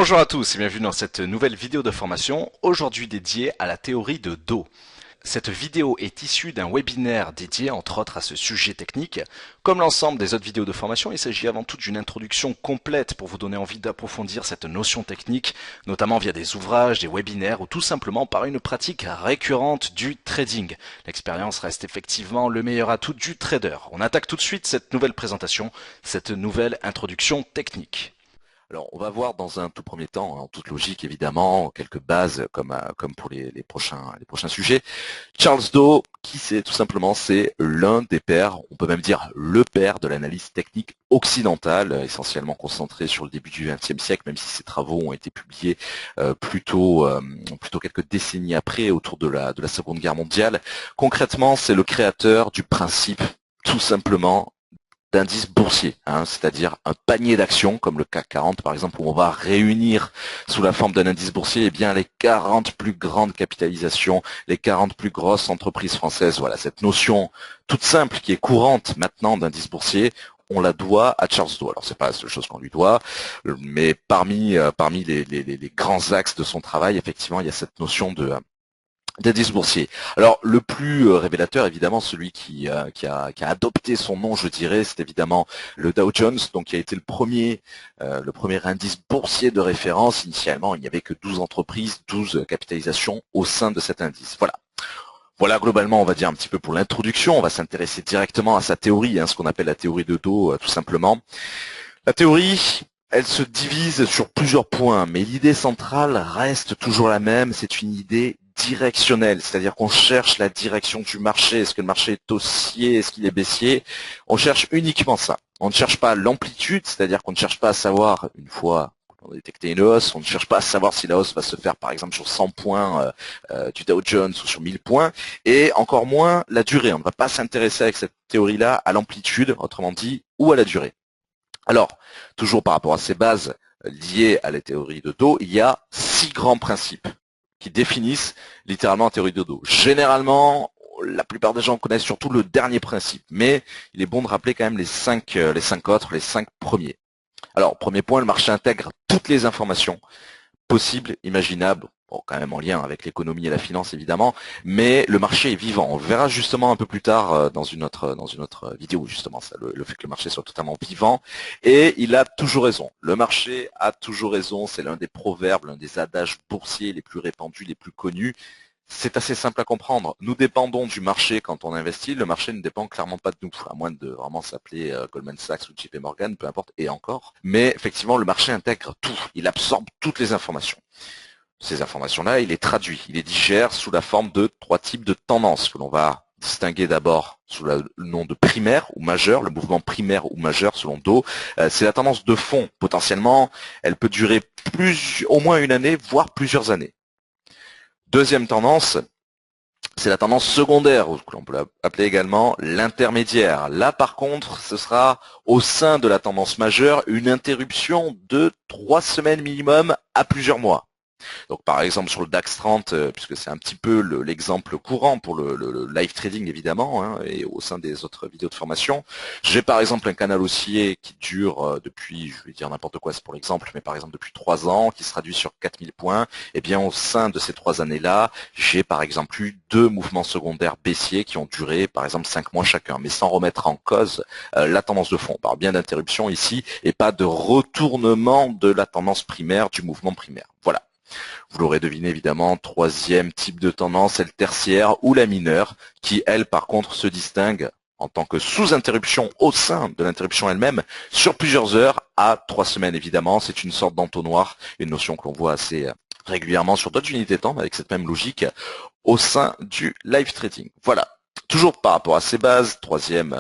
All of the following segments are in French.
Bonjour à tous et bienvenue dans cette nouvelle vidéo de formation, aujourd'hui dédiée à la théorie de Do. Cette vidéo est issue d'un webinaire dédié entre autres à ce sujet technique. Comme l'ensemble des autres vidéos de formation, il s'agit avant tout d'une introduction complète pour vous donner envie d'approfondir cette notion technique, notamment via des ouvrages, des webinaires ou tout simplement par une pratique récurrente du trading. L'expérience reste effectivement le meilleur atout du trader. On attaque tout de suite cette nouvelle présentation, cette nouvelle introduction technique. Alors, on va voir dans un tout premier temps, en toute logique évidemment, quelques bases comme pour les prochains sujets. Charles Dow, qui c'est tout simplement, c'est l'un des pères, on peut même dire le père de l'analyse technique occidentale, essentiellement concentré sur le début du XXe siècle, même si ses travaux ont été publiés plutôt quelques décennies après, autour de la Seconde Guerre mondiale. Concrètement, c'est le créateur du principe, tout simplement, d'indices boursiers, c'est-à-dire un panier d'actions comme le CAC 40 par exemple, où on va réunir sous la forme d'un indice boursier les 40 plus grandes capitalisations, les 40 plus grosses entreprises françaises. Voilà, cette notion toute simple qui est courante maintenant d'indice boursier, on la doit à Charles Dow. Alors c'est pas la seule chose qu'on lui doit, mais parmi les grands axes de son travail, effectivement, il y a cette notion d'indice boursier. Alors le plus révélateur, évidemment, celui qui a adopté son nom, je dirais, c'est évidemment le Dow Jones, donc qui a été le premier indice boursier de référence. Initialement, il n'y avait que 12 entreprises, 12 capitalisations au sein de cet indice. Voilà globalement, on va dire un petit peu pour l'introduction. On va s'intéresser directement à sa théorie, ce qu'on appelle la théorie de Dow, tout simplement. La théorie, elle se divise sur plusieurs points, mais l'idée centrale reste toujours la même, c'est une idée directionnelle, c'est-à-dire qu'on cherche la direction du marché. Est-ce que le marché est haussier, est-ce qu'il est baissier? On cherche uniquement ça. On ne cherche pas l'amplitude, c'est-à-dire qu'on ne cherche pas à savoir, une fois qu'on a détecté une hausse, on ne cherche pas à savoir si la hausse va se faire par exemple sur 100 points du Dow Jones ou sur 1000 points, et encore moins la durée. On ne va pas s'intéresser avec cette théorie-là à l'amplitude, autrement dit, ou à la durée. Alors, toujours par rapport à ces bases liées à la théorie de Dow, il y a 6 grands principes qui définissent littéralement la théorie de Dow. Généralement, la plupart des gens connaissent surtout le dernier principe, mais il est bon de rappeler quand même les 5 autres, les 5 premiers. Alors, premier point, le marché intègre toutes les informations possibles, imaginables, bon, quand même en lien avec l'économie et la finance évidemment, mais le marché est vivant. On le verra justement un peu plus tard dans une autre vidéo, justement, ça, le fait que le marché soit totalement vivant, et il a toujours raison. Le marché a toujours raison, c'est l'un des proverbes, l'un des adages boursiers les plus répandus, les plus connus. C'est assez simple à comprendre. Nous dépendons du marché quand on investit. Le marché ne dépend clairement pas de nous, à moins de vraiment s'appeler Goldman Sachs ou JP Morgan, peu importe, et encore. Mais effectivement, le marché intègre tout. Il absorbe toutes les informations. Ces informations-là, il les traduit, il les digère sous la forme de 3 types de tendances que l'on va distinguer d'abord sous le nom de primaire ou majeur, le mouvement primaire ou majeur selon Dow. C'est la tendance de fond. Potentiellement, elle peut durer au moins une année, voire plusieurs années. Deuxième tendance, c'est la tendance secondaire, ou que l'on peut appeler également l'intermédiaire. Là, par contre, ce sera au sein de la tendance majeure une interruption de 3 semaines minimum à plusieurs mois. Donc par exemple sur le DAX 30, puisque c'est un petit peu l'exemple courant pour le live trading évidemment, et au sein des autres vidéos de formation, j'ai par exemple un canal haussier qui dure depuis, je vais dire n'importe quoi, c'est pour l'exemple, mais par exemple depuis 3 ans, qui se traduit sur 4000 points, et bien au sein de ces 3 années-là, j'ai par exemple eu 2 mouvements secondaires baissiers qui ont duré par exemple 5 mois chacun, mais sans remettre en cause la tendance de fond. On parle bien d'interruption ici, et pas de retournement de la tendance primaire, du mouvement primaire. Voilà. Vous l'aurez deviné évidemment, troisième type de tendance, c'est le tertiaire ou la mineure, qui elle par contre se distingue en tant que sous-interruption au sein de l'interruption elle-même sur plusieurs heures à 3 semaines évidemment. C'est une sorte d'entonnoir, une notion que l'on voit assez régulièrement sur d'autres unités de temps avec cette même logique au sein du live trading. Voilà. Toujours par rapport à ces bases, troisième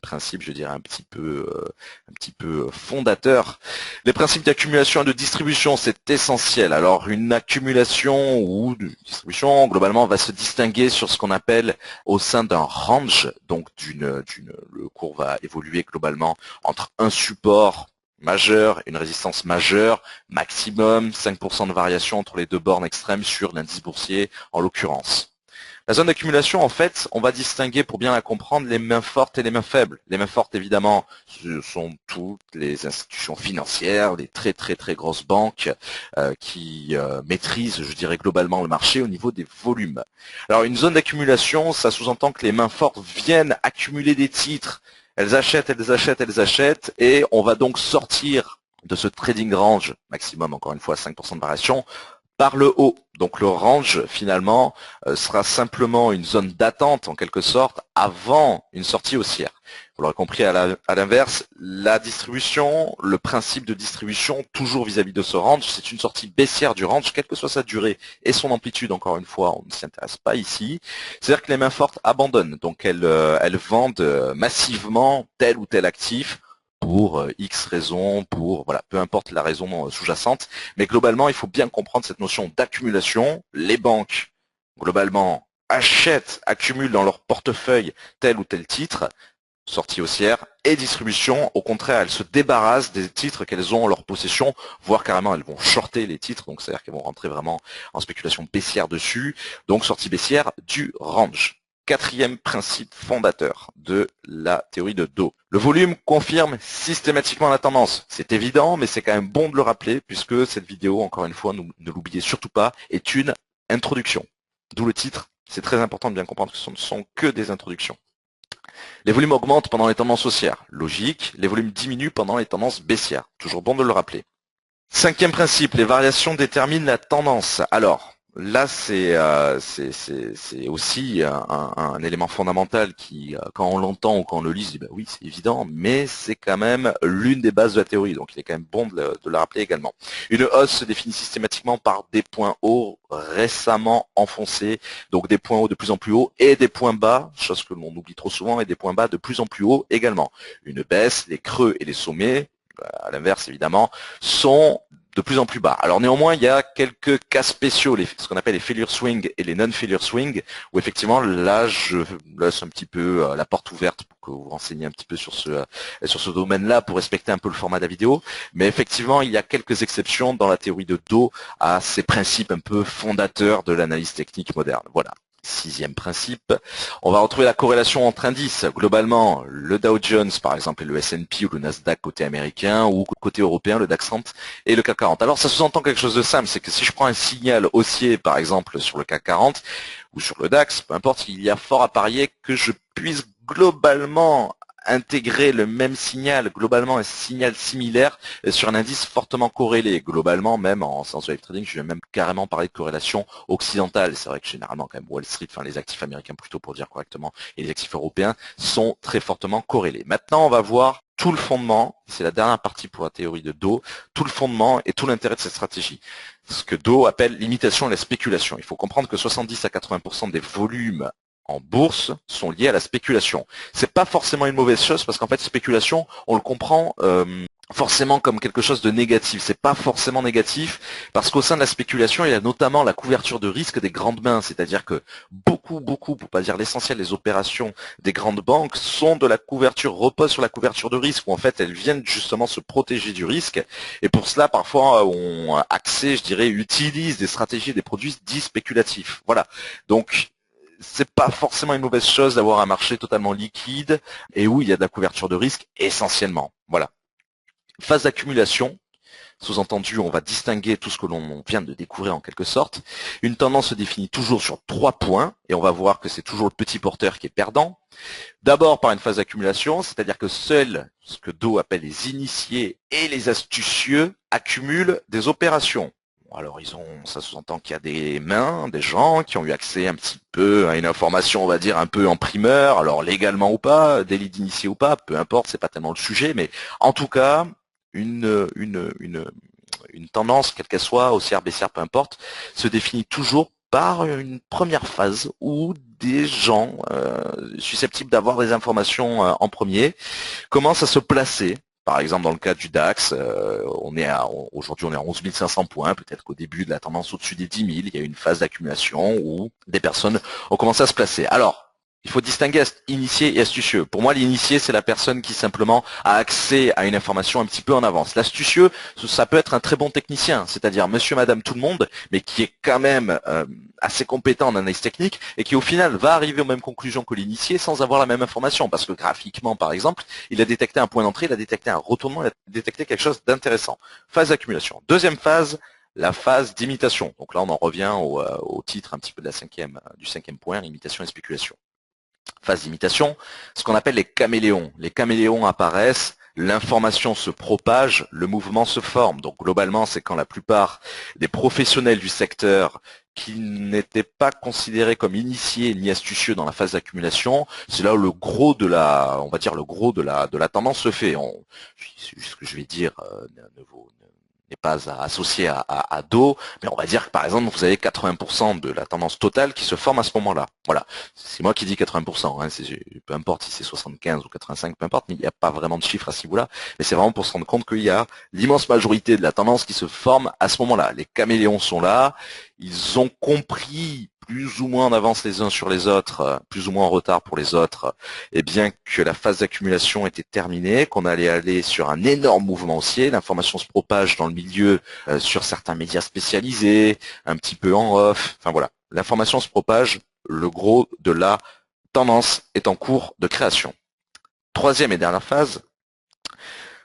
principe, je dirais un petit peu fondateur. Les principes d'accumulation et de distribution, c'est essentiel. Alors une accumulation ou de distribution, globalement, va se distinguer sur ce qu'on appelle au sein d'un range, donc le cours va évoluer globalement entre un support majeur et une résistance majeure, maximum 5% de variation entre les deux bornes extrêmes sur l'indice boursier en l'occurrence. La zone d'accumulation, en fait, on va distinguer, pour bien la comprendre, les mains fortes et les mains faibles. Les mains fortes, évidemment, ce sont toutes les institutions financières, les très très très grosses banques qui maîtrisent, je dirais, globalement le marché au niveau des volumes. Alors, une zone d'accumulation, ça sous-entend que les mains fortes viennent accumuler des titres. Elles achètent, elles achètent, elles achètent, et on va donc sortir de ce trading range, maximum, encore une fois, 5% de variation, par le haut. Donc le range finalement sera simplement une zone d'attente en quelque sorte avant une sortie haussière. Vous l'aurez compris, à l'inverse, la distribution, le principe de distribution toujours vis-à-vis de ce range, c'est une sortie baissière du range, quelle que soit sa durée et son amplitude, encore une fois, on ne s'y intéresse pas ici. C'est-à-dire que les mains fortes abandonnent, donc elles vendent massivement tel ou tel actif pour X raisons, pour voilà, peu importe la raison sous-jacente, mais globalement, il faut bien comprendre cette notion d'accumulation. Les banques, globalement, achètent, accumulent dans leur portefeuille tel ou tel titre, sortie haussière, et distribution, au contraire, elles se débarrassent des titres qu'elles ont en leur possession, voire carrément elles vont shorter les titres, donc c'est-à-dire qu'elles vont rentrer vraiment en spéculation baissière dessus, donc sortie baissière du range. Quatrième principe fondateur de la théorie de Dow. Le volume confirme systématiquement la tendance. C'est évident, mais c'est quand même bon de le rappeler, puisque cette vidéo, encore une fois, ne l'oubliez surtout pas, est une introduction. D'où le titre. C'est très important de bien comprendre que ce ne sont que des introductions. Les volumes augmentent pendant les tendances haussières. Logique. Les volumes diminuent pendant les tendances baissières. Toujours bon de le rappeler. Cinquième principe, les variations déterminent la tendance. Alors, là, c'est aussi un élément fondamental qui, quand on l'entend ou quand on le lit, se dit, bah oui, c'est évident, mais c'est quand même l'une des bases de la théorie, donc il est quand même bon de le rappeler également. Une hausse se définit systématiquement par des points hauts récemment enfoncés, donc des points hauts de plus en plus hauts et des points bas, chose que l'on oublie trop souvent, et des points bas de plus en plus hauts également. Une baisse, les creux et les sommets, à l'inverse évidemment, sont de plus en plus bas. Alors néanmoins, il y a quelques cas spéciaux, ce qu'on appelle les failure swing et les non-failure swing, où effectivement là je laisse un petit peu la porte ouverte pour que vous vous renseigniez un petit peu sur ce domaine-là pour respecter un peu le format de la vidéo. Mais effectivement, il y a quelques exceptions dans la théorie de Dow à ces principes un peu fondateurs de l'analyse technique moderne. Voilà. Sixième principe, on va retrouver la corrélation entre indices. Globalement, le Dow Jones, par exemple, et le S&P ou le Nasdaq côté américain, ou côté européen, le DAX 30 et le CAC 40. Alors, ça sous-entend quelque chose de simple, c'est que si je prends un signal haussier, par exemple, sur le CAC 40 ou sur le DAX, peu importe, il y a fort à parier que je puisse globalement intégrer le même signal, globalement un signal similaire sur un indice fortement corrélé. Globalement, même en séance de live trading, je vais même carrément parler de corrélation occidentale. C'est vrai que généralement, quand même, Wall Street, enfin les actifs américains plutôt pour dire correctement, et les actifs européens sont très fortement corrélés. Maintenant, on va voir tout le fondement, c'est la dernière partie pour la théorie de Dow, tout le fondement et tout l'intérêt de cette stratégie. Ce que Dow appelle l'imitation et la spéculation. Il faut comprendre que 70 à 80% des volumes en bourse sont liés à la spéculation. C'est pas forcément une mauvaise chose parce qu'en fait spéculation, on le comprend forcément comme quelque chose de négatif. C'est pas forcément négatif parce qu'au sein de la spéculation, il y a notamment la couverture de risque des grandes mains, c'est-à-dire que beaucoup, pour pas dire l'essentiel des opérations des grandes banques sont de la couverture, reposent sur la couverture de risque où en fait elles viennent justement se protéger du risque et pour cela parfois on utilise des stratégies, des produits dits spéculatifs. Voilà. Donc c'est pas forcément une mauvaise chose d'avoir un marché totalement liquide et où il y a de la couverture de risque essentiellement. Voilà. Phase d'accumulation, sous-entendu, on va distinguer tout ce que l'on vient de découvrir en quelque sorte. Une tendance se définit toujours sur 3 points et on va voir que c'est toujours le petit porteur qui est perdant. D'abord par une phase d'accumulation, c'est-à-dire que seuls ce que Dow appelle les initiés et les astucieux accumulent des opérations. Alors ça sous-entend qu'il y a des mains, des gens qui ont eu accès un petit peu à une information, on va dire, un peu en primeur, alors légalement ou pas, délit d'initié ou pas, peu importe, c'est pas tellement le sujet, mais en tout cas, une tendance, quelle qu'elle soit, haussière, baissière, peu importe, se définit toujours par une première phase où des gens susceptibles d'avoir des informations en premier commencent à se placer. Par exemple, dans le cas du DAX, aujourd'hui on est à 11 500 points, peut-être qu'au début de la tendance au-dessus des 10 000, il y a une phase d'accumulation où des personnes ont commencé à se placer. Alors, Il faut distinguer initié et astucieux. Pour moi, l'initié, c'est la personne qui simplement a accès à une information un petit peu en avance. L'astucieux, ça peut être un très bon technicien, c'est-à-dire monsieur, madame, tout le monde, mais qui est quand même assez compétent en analyse technique et qui au final va arriver aux mêmes conclusions que l'initié sans avoir la même information. Parce que graphiquement, par exemple, il a détecté un point d'entrée, il a détecté un retournement, il a détecté quelque chose d'intéressant. Phase d'accumulation. Deuxième phase, la phase d'imitation. Donc là, on en revient au titre un petit peu de du cinquième point, imitation et spéculation. Phase d'imitation, ce qu'on appelle les caméléons. Les caméléons apparaissent, l'information se propage, le mouvement se forme. Donc globalement, c'est quand la plupart des professionnels du secteur qui n'étaient pas considérés comme initiés ni astucieux dans la phase d'accumulation, c'est là où le gros de la, on va dire le gros de la tendance se fait. Ce que je vais dire n'est pas associé à Do, mais on va dire que par exemple vous avez 80% de la tendance totale qui se forme à ce moment-là. Voilà, c'est moi qui dis 80%, hein, peu importe si c'est 75 ou 85, peu importe, mais il n'y a pas vraiment de chiffre à ce niveau-là, mais c'est vraiment pour se rendre compte qu'il y a l'immense majorité de la tendance qui se forme à ce moment-là. Les caméléons sont là, ils ont compris plus ou moins en avance les uns sur les autres, plus ou moins en retard pour les autres, et bien que la phase d'accumulation était terminée, qu'on allait aller sur un énorme mouvement haussier, l'information se propage dans le milieu sur certains médias spécialisés, un petit peu en off, enfin voilà, l'information se propage, le gros de la tendance est en cours de création. Troisième et dernière phase,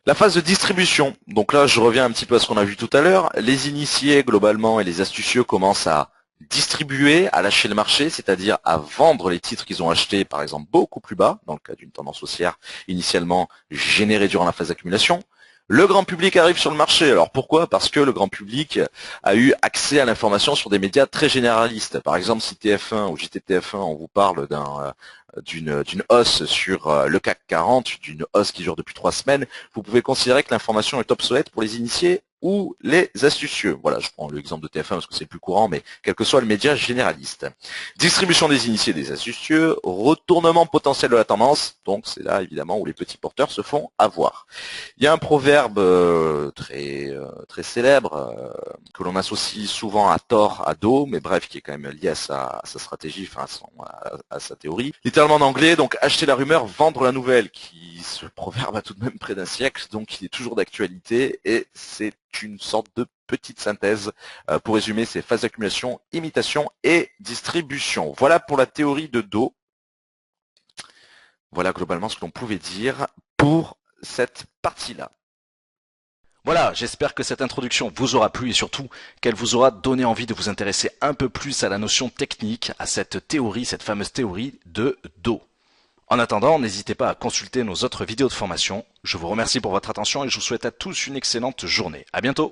la phase de distribution. Donc là, je reviens un petit peu à ce qu'on a vu tout à l'heure. Les initiés, globalement, et les astucieux commencent à distribuer, à lâcher le marché, c'est-à-dire à vendre les titres qu'ils ont achetés, par exemple, beaucoup plus bas, dans le cas d'une tendance haussière initialement générée durant la phase d'accumulation. Le grand public arrive sur le marché. Alors pourquoi? Parce que le grand public a eu accès à l'information sur des médias très généralistes. Par exemple, si TF1 ou JTTF1, on vous parle d'une hausse sur le CAC 40, d'une hausse qui dure depuis 3 semaines, vous pouvez considérer que l'information est obsolète pour les initiés ou les astucieux. Voilà, je prends l'exemple de TF1 parce que c'est plus courant, mais quel que soit le média généraliste. Distribution des initiés et des astucieux, retournement potentiel de la tendance, donc c'est là évidemment où les petits porteurs se font avoir. Il y a un proverbe très célèbre que l'on associe souvent à tort à Do, mais bref, qui est quand même lié à sa stratégie, enfin à sa théorie. Littéralement en anglais, donc acheter la rumeur, vendre la nouvelle, ce proverbe a tout de même près d'un siècle, donc il est toujours d'actualité et c'est une sorte de petite synthèse pour résumer ces phases d'accumulation, imitation et distribution. Voilà pour la théorie de Do. Voilà globalement ce que l'on pouvait dire pour cette partie-là. Voilà, j'espère que cette introduction vous aura plu et surtout qu'elle vous aura donné envie de vous intéresser un peu plus à la notion technique, à cette théorie, cette fameuse théorie de Do. En attendant, n'hésitez pas à consulter nos autres vidéos de formation. Je vous remercie pour votre attention et je vous souhaite à tous une excellente journée. À bientôt!